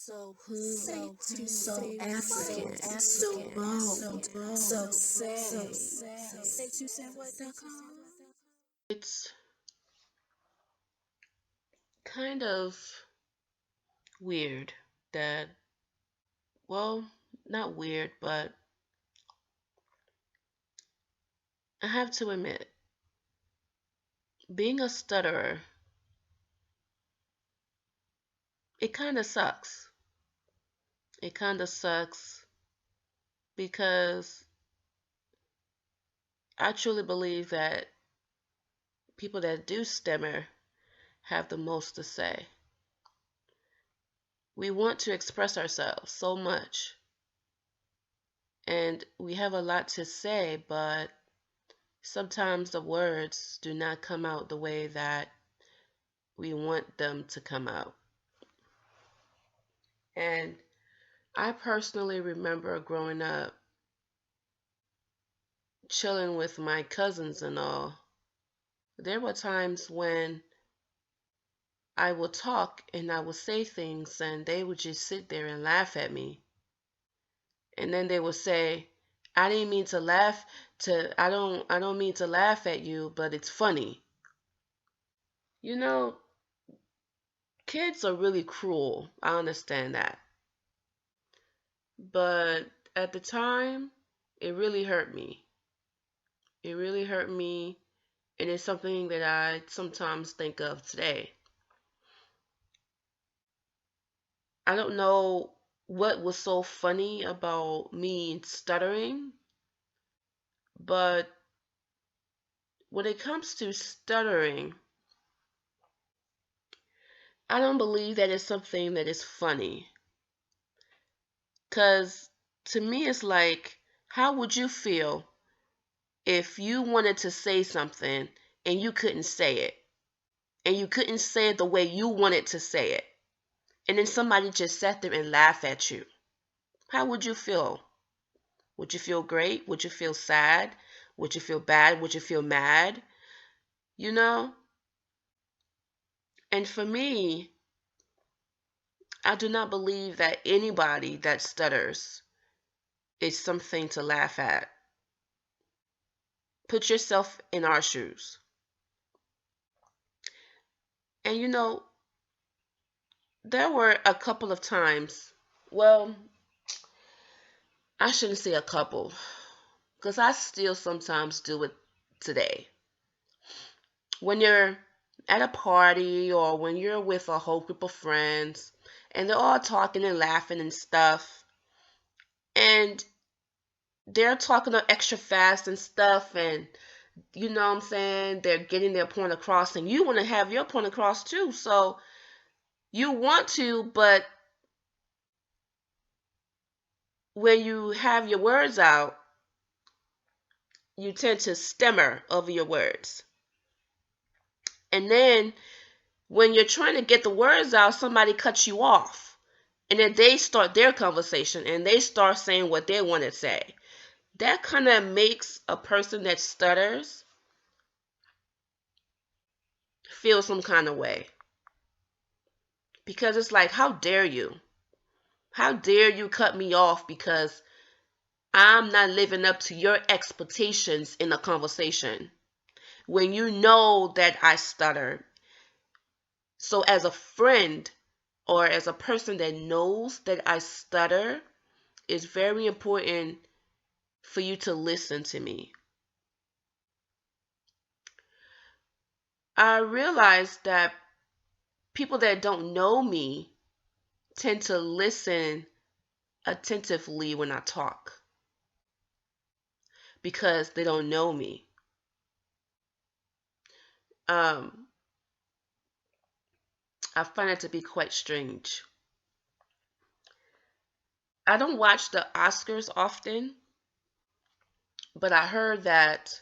So hood, so African, so bold, so sad. Saytue Sayewhat.com. It's kind of weird that, well, not weird, but I have to admit, being a stutterer, it kind of sucks. It kind of sucks because I truly believe that people that do stammer have the most to say. We want to express ourselves so much, and we have a lot to say, but sometimes the words do not come out the way that we want them to come out. And I personally remember growing up, chilling with my cousins and all. There were times when I would talk and I would say things and they would just sit there and laugh at me. And then they would say, I didn't mean to laugh I don't mean to laugh at you, but it's funny. You know, kids are really cruel. I understand that. But at the time, it really hurt me. It really hurt me, and it's something that I sometimes think of today. I don't know what was so funny about me stuttering, but when it comes to stuttering, I don't believe that it's something that is funny. Because to me, it's like, how would you feel if you wanted to say something and you couldn't say it? And you couldn't say it the way you wanted to say it. And then somebody just sat there and laughed at you. How would you feel? Would you feel great? Would you feel sad? Would you feel bad? Would you feel mad? You know? And for me, I do not believe that anybody that stutters is something to laugh at. Put yourself in our shoes. And there were a couple of times, well, I shouldn't say a couple, because I still sometimes do it today. When you're at a party or when you're with a whole group of friends and they're all talking and laughing and stuff, and they're talking extra fast and stuff, and you know what I'm saying, they're getting their point across, and you want to have your point across too. So you want to, but when you have your words out, you tend to stammer over your words. And then when you're trying to get the words out, somebody cuts you off. And then they start their conversation and they start saying what they want to say. That kind of makes a person that stutters feel some kind of way. Because it's like, how dare you? How dare you cut me off because I'm not living up to your expectations in a conversation when you know that I stutter. So as a friend or as a person that knows that I stutter, it's very important for you to listen to me. I realize that people that don't know me tend to listen attentively when I talk because they don't know me. Um, I find it to be quite strange. I don't watch the Oscars often, but I heard that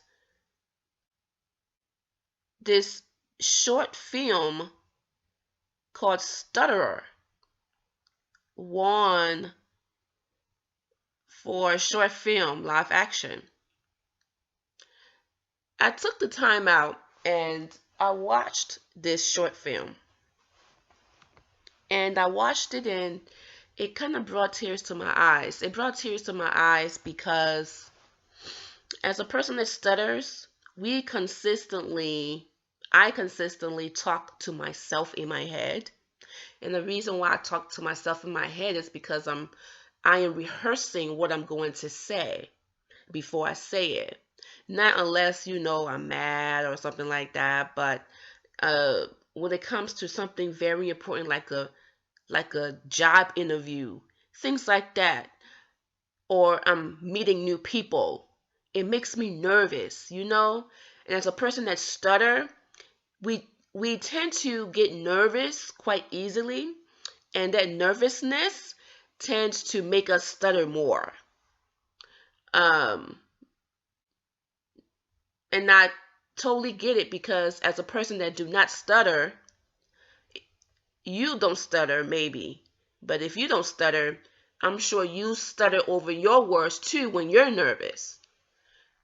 this short film called Stutterer won for short film live action. I took the time out and I watched this short film. And I watched it, and it kind of brought tears to my eyes. It brought tears to my eyes because as a person that stutters, I consistently talk to myself in my head. And the reason why I talk to myself in my head is because I am rehearsing what I'm going to say before I say it. Not unless, I'm mad or something like that, but when it comes to something very important like a job interview, things like that, or I'm meeting new people, it makes me nervous. And as a person that stutter, we tend to get nervous quite easily, and that nervousness tends to make us stutter more. Um, and I totally get it because as a person that do not stutter, you don't stutter maybe, but if you don't stutter, I'm sure you stutter over your words too when you're nervous.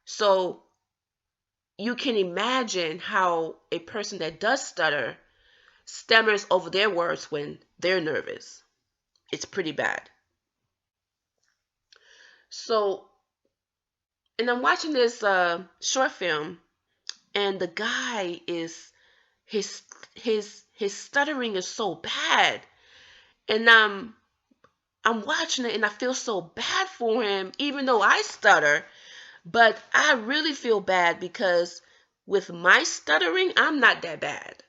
So you can imagine how a person that does stutter stammers over their words when they're nervous. It's pretty bad. So, and I'm watching this short film, and the guy is his stuttering is so bad, and I'm watching it and I feel so bad for him, even though I stutter. But I really feel bad because with my stuttering, I'm not that bad.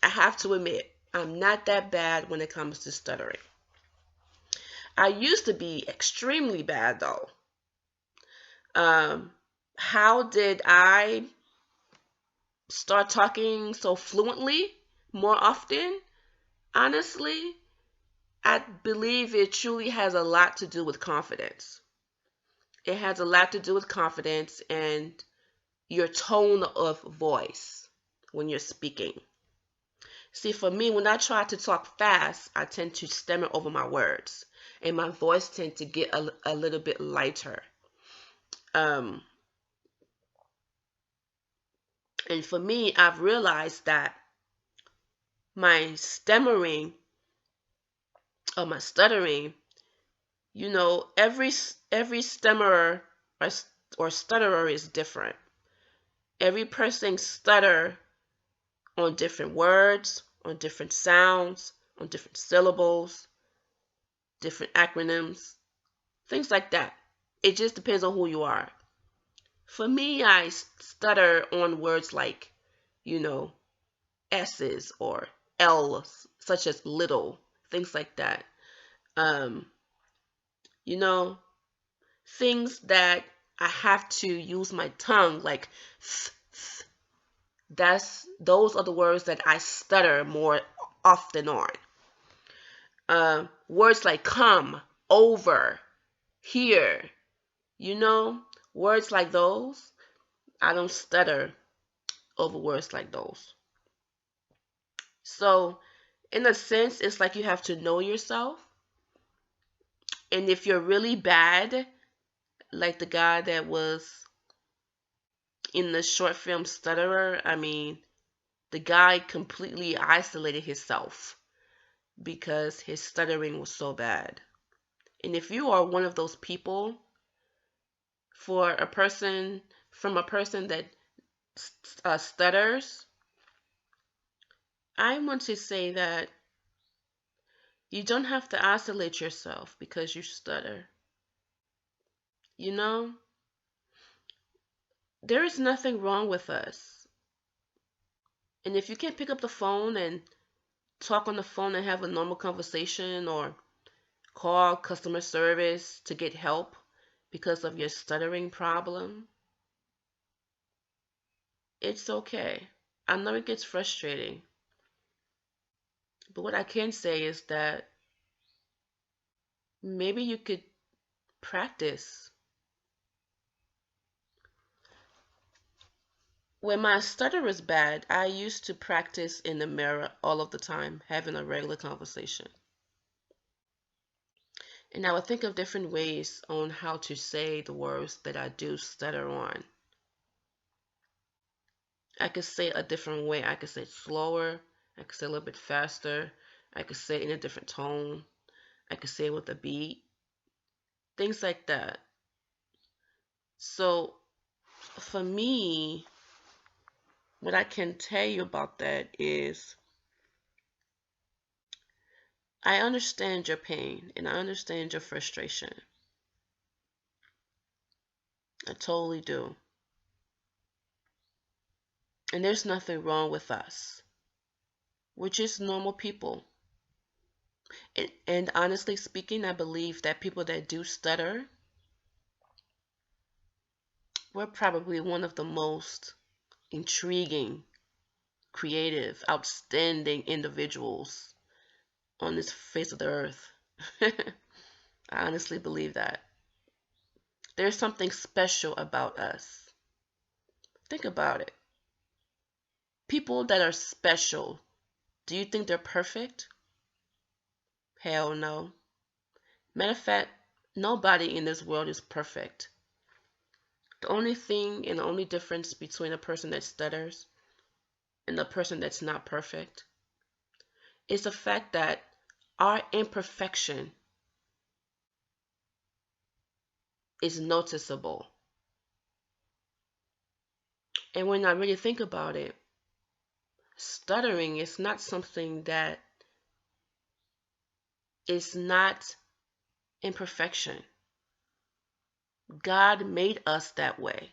I have to admit, I'm not that bad when it comes to stuttering. I used to be extremely bad though. Um, how did I start talking so fluently more often? Honestly, I believe it truly has a lot to do with confidence. It has a lot to do with confidence and your tone of voice when you're speaking. See, for me, when I try to talk fast, I tend to stammer over my words, and my voice tends to get a little bit lighter. Um, and for me, I've realized that my stammering or my stuttering, every stammerer or stutterer is different. Every person stutter on different words, on different sounds, on different syllables, different acronyms, things like that. It just depends on who you are. For me, I stutter on words like, you know, S's or L's, such as little, things like that. Um, you know, things that I have to use my tongue, like those are the words that I stutter more often on. Words like come, over, here, words like those, I don't stutter over words like those. So, in a sense, it's like you have to know yourself. And if you're really bad, like the guy that was in the short film Stutterer, I mean, the guy completely isolated himself because his stuttering was so bad. And if you are one of those people, from a person that stutters, I want to say that you don't have to isolate yourself because you stutter. You know, there is nothing wrong with us. And if you can't pick up the phone and talk on the phone and have a normal conversation or call customer service to get help because of your stuttering problem, it's okay. I know it gets frustrating, but what I can say is that maybe you could practice. When my stutter was bad, I used to practice in the mirror all of the time, having a regular conversation. And I would think of different ways on how to say the words that I do stutter on. I could say a different way. I could say it slower. I could say a little bit faster. I could say it in a different tone. I could say it with a beat, things like that. So for me, what I can tell you about that is I understand your pain and I understand your frustration. I totally do. And there's nothing wrong with us. We're just normal people. And honestly speaking, I believe that people that do stutter, we're probably one of the most intriguing, creative, outstanding individuals on this face of the earth. I honestly believe that. There's something special about us. Think about it. People that are special, do you think they're perfect? Hell no. Matter of fact, nobody in this world is perfect. The only thing and the only difference between a person that stutters and a person that's not perfect is the fact that our imperfection is noticeable. And when I really think about it, stuttering is not something that is not imperfection. God made us that way.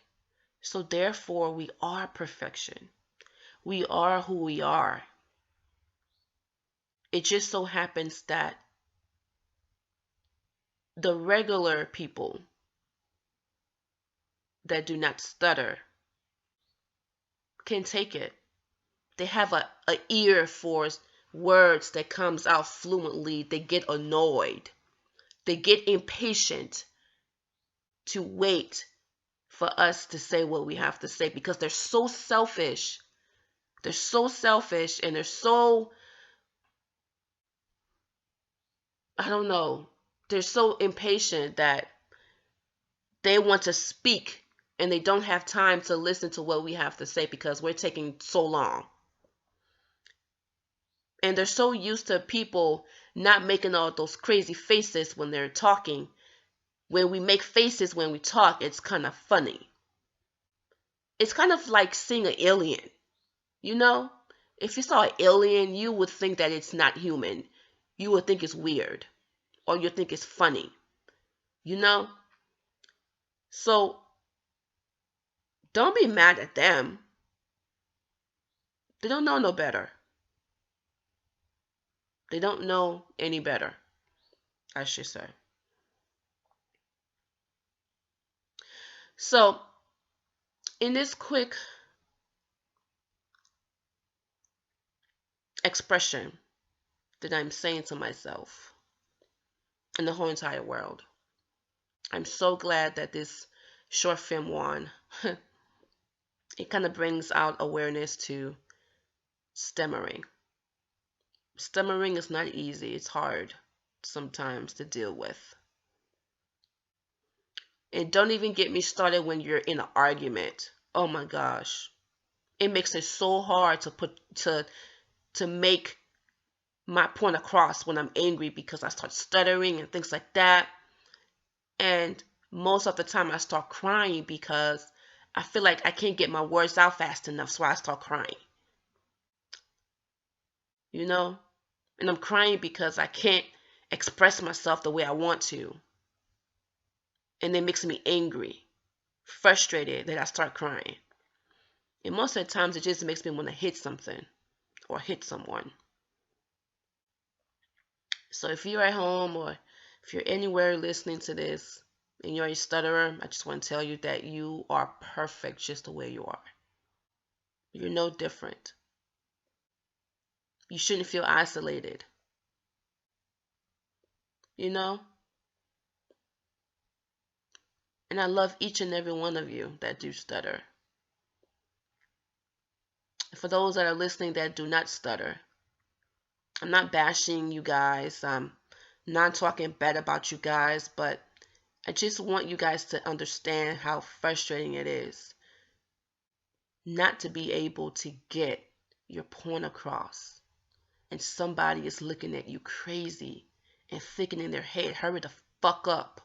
So therefore, we are perfection. We are who we are. It just so happens that the regular people that do not stutter can take it. They have a ear for words that comes out fluently. They get annoyed. They get impatient to wait for us to say what we have to say because they're so selfish. They're so selfish and they're so, I don't know, they're so impatient that they want to speak and they don't have time to listen to what we have to say because we're taking so long. And they're so used to people not making all those crazy faces when they're talking. When we make faces when we talk, it's kind of funny. It's kind of like seeing an alien. You know, if you saw an alien, you would think that it's not human. You would think it's weird or you think it's funny. You know? So don't be mad at them. They don't know no better. They don't know any better, I should say. So, in this quick expression that I'm saying to myself and the whole entire world, I'm so glad that this short film won. It kind of brings out awareness to stammering. Stammering is not easy. It's hard sometimes to deal with. And don't even get me started when you're in an argument. Oh my gosh. It makes it so hard to make my point across when I'm angry because I start stuttering and things like that. And most of the time I start crying because I feel like I can't get my words out fast enough, so I start crying. You know? And I'm crying because I can't express myself the way I want to. And it makes me angry, frustrated that I start crying. And most of the times it just makes me want to hit something or hit someone. So if you're at home or if you're anywhere listening to this and you're a stutterer, I just want to tell you that you are perfect just the way you are. You're no different. You shouldn't feel isolated. You know? And I love each and every one of you that do stutter. For those that are listening that do not stutter, I'm not bashing you guys. I'm not talking bad about you guys, but I just want you guys to understand how frustrating it is not to be able to get your point across. And somebody is looking at you crazy and thinking in their head, hurry the fuck up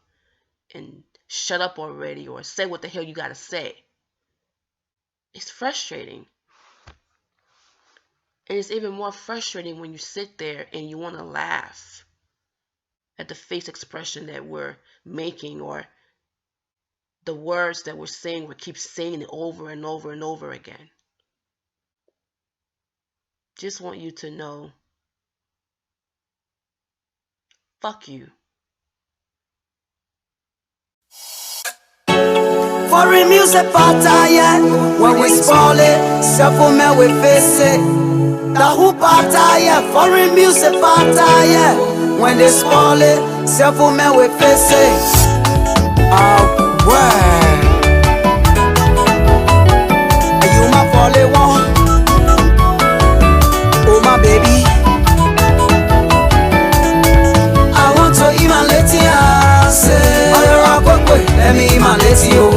and shut up already or say what the hell you gotta say. It's frustrating. And it's even more frustrating when you sit there and you want to laugh at the face expression that we're making or the words that we're saying. We keep saying it over and over and over again. Just want you to know, fuck you. Foreign music partaya, when we spoil it, self-made we face it. The who partaya, foreign music partaya, when they spoil it, self-made we face it. Word. You my folly one, oh my baby. I want to emanate ya, say, let me emanate you.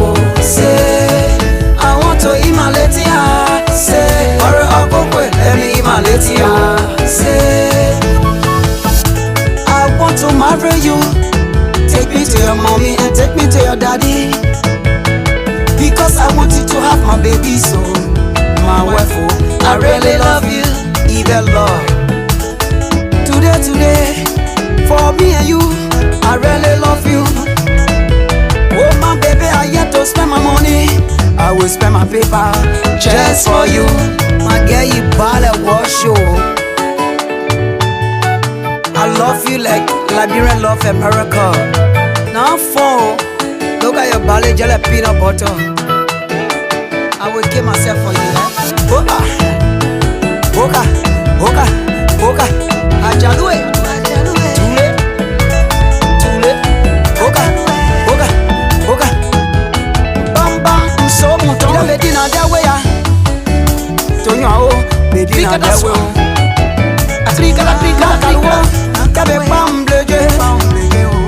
Say, I want to emanate ya. Say, let me emanate ya. Say, I want to marry you. Take me to your mommy and take me to your daddy, because I want you to have my baby. So, my wife, oh, I really love you, even Lord. Today, for me and you, I really love you. Oh my baby, I yet to spend my money. I will spend my paper just for you. My girl, you ball wash you. I love you like Liberian love America. Now for look at your ballet jelly peanut butter. I will give myself for you. Boka, boka, boka, boka. Ajadue, tule, boka, boka, boka. Bamba, so much. You made in that way, Tonyo, made in that way. Africa, Kalua, Kabe Pambleje.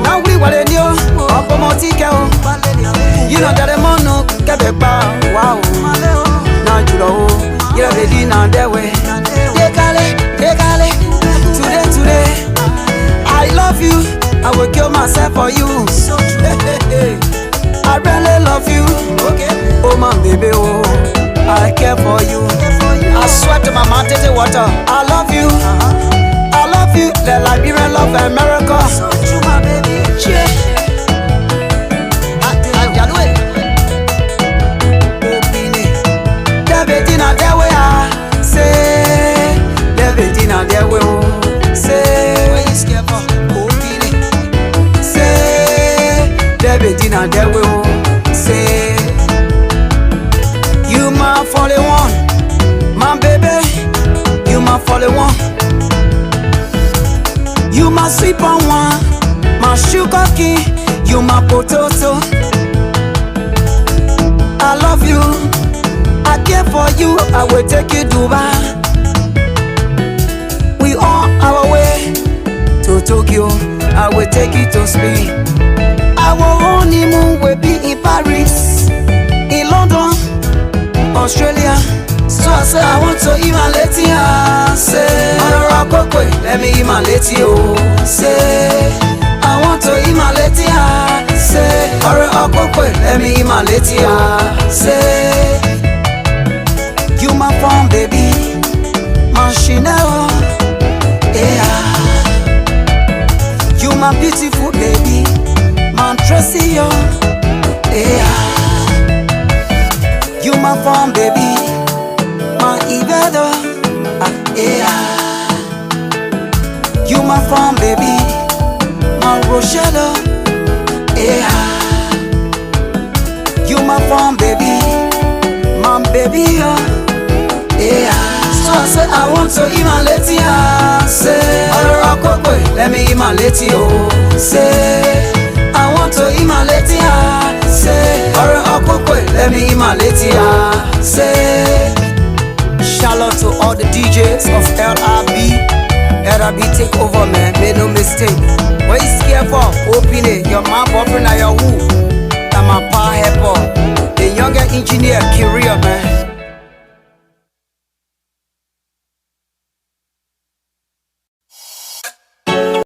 Now we were in you, Opomotica. You know that the mono, Kabe Pam, wow. Now you know, you're ready now that way. Today, I love you. I will kill myself for you. I really love you. Oh my baby, oh, I care for you. I swear to my mountain water, I love you. I love you, the Liberian love America. So true, my baby. Yeah. Say, you my folly one, my baby, you my folly one. You my sweet on one, my sugar king, you my potato. I love you, I care for you, I will take you to Dubai. We on our way to Tokyo, I will take you to Spain. Our honeymoon will be in Paris, in London, Australia. So I say I want to emanate ya. Say, let me emanate you. Say, I want to emanate ya. Say, let me emanate ya. Say, you my fun baby, my Chanel, yeah. You my beautiful baby, my Tracy, yeah. You my fun baby, my Ivedo, yeah. You my fun baby, my Rochelle, yeah. You my fun baby, my baby, yeah. So I say I want to emanate ya. Say, let me emanate you. Say, I want to emanate ya. Say, let me emanate ya. Say, shout out to all the DJs of LRB take over, man. Make no mistake. What you scared for? Open it. Your mouth open at your who. I'm a power helper. The younger engineer, Kiri.